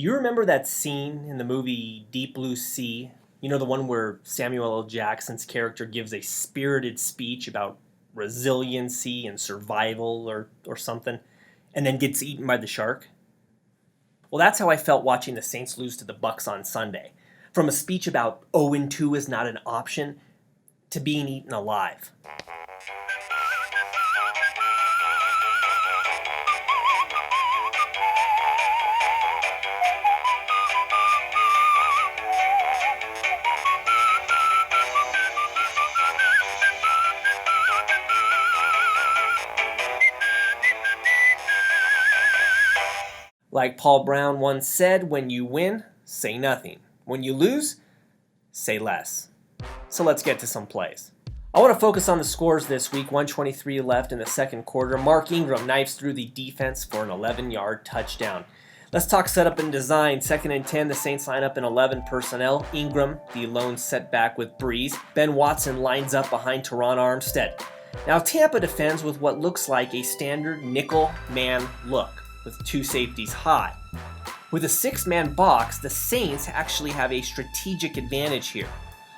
Do you remember that scene in the movie Deep Blue Sea? You know, the one where Samuel L. Jackson's character gives a spirited speech about resiliency and survival or something, and then gets eaten by the shark? Well, that's how I felt watching the Saints lose to the Bucs on Sunday. From a speech about 0-2 is not an option to being eaten alive. Like Paul Brown once said, when you win, say nothing. When you lose, say less. So let's get to some plays. I want to focus on the scores this week. 1:23 left in the second quarter. Mark Ingram knifes through the defense for an 11-yard touchdown. Let's talk setup and design. 2nd and 10, the Saints line up in 11 personnel. Ingram, the lone setback with Breeze. Ben Watson lines up behind Teron Armstead. Now Tampa defends with what looks like a standard nickel man look, with 2 safeties high. With a 6-man box, the Saints actually have a strategic advantage here.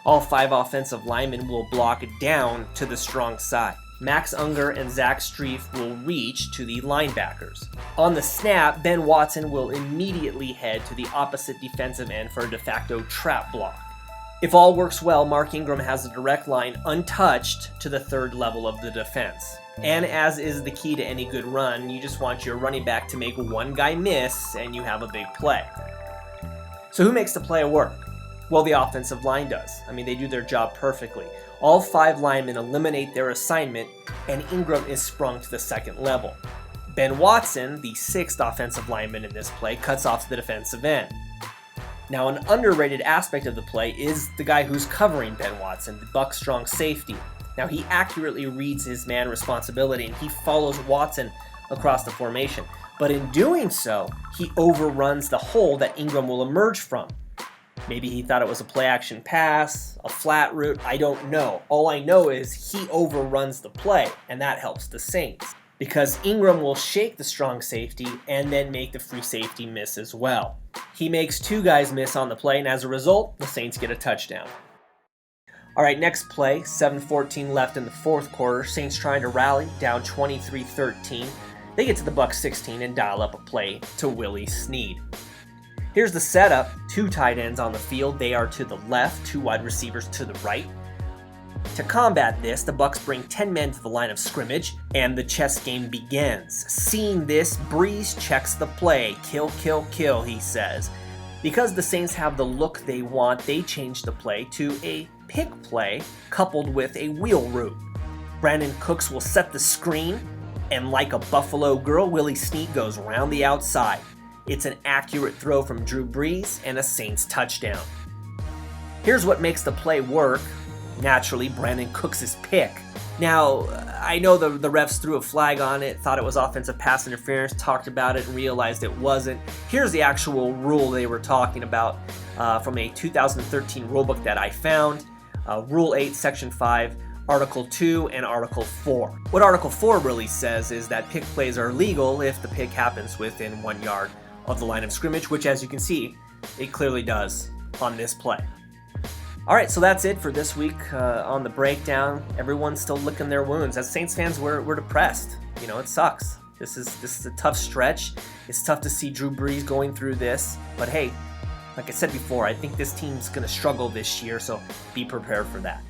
All 5 offensive linemen will block down to the strong side. Max Unger and Zach Strief will reach to the linebackers. On the snap, Ben Watson will immediately head to the opposite defensive end for a de facto trap block. If all works well, Mark Ingram has a direct line untouched to the 3rd level of the defense. And as is the key to any good run, you just want your running back to make one guy miss and you have a big play. So who makes the play work? Well, the offensive line does. They do their job perfectly. All 5 linemen eliminate their assignment and Ingram is sprung to the 2nd level. Ben Watson, the 6th offensive lineman in this play, cuts off to the defensive end. Now, an underrated aspect of the play is the guy who's covering Ben Watson, the Bucs strong safety. Now, he accurately reads his man responsibility and he follows Watson across the formation. But in doing so, he overruns the hole that Ingram will emerge from. Maybe he thought it was a play-action pass, a flat route, I don't know. All I know is he overruns the play, and that helps the Saints. Because Ingram will shake the strong safety and then make the free safety miss as well. He makes 2 guys miss on the play, and as a result, the Saints get a touchdown. All right, next play, 7:14 left in the 4th quarter. Saints trying to rally, down 23-13. They get to the Bucs 16 and dial up a play to Willie Snead. Here's the setup. 2 tight ends on the field. They are to the left, 2 wide receivers to the right. To combat this, the Bucs bring 10 men to the line of scrimmage, and the chess game begins. Seeing this, Breeze checks the play. Kill, kill, kill, he says. Because the Saints have the look they want, they change the play to a pick play coupled with a wheel route. Brandon Cooks will set the screen, and like a Buffalo girl, Willie Snead goes around the outside. It's an accurate throw from Drew Brees and a Saints touchdown. Here's what makes the play work. Naturally, Brandon Cooks' pick. Now, I know the refs threw a flag on it, thought it was offensive pass interference, talked about it, and realized it wasn't. Here's the actual rule they were talking about from a 2013 rulebook that I found. Rule 8, Section 5, Article 2, and Article 4. What Article 4 really says is that pick plays are legal if the pick happens within 1 yard of the line of scrimmage, which, as you can see, it clearly does on this play. All right, so that's it for this week on the breakdown. Everyone's still licking their wounds. As Saints fans, we're depressed. It sucks. This is a tough stretch. It's tough to see Drew Brees going through this. But hey, like I said before, I think this team's going to struggle this year, so be prepared for that.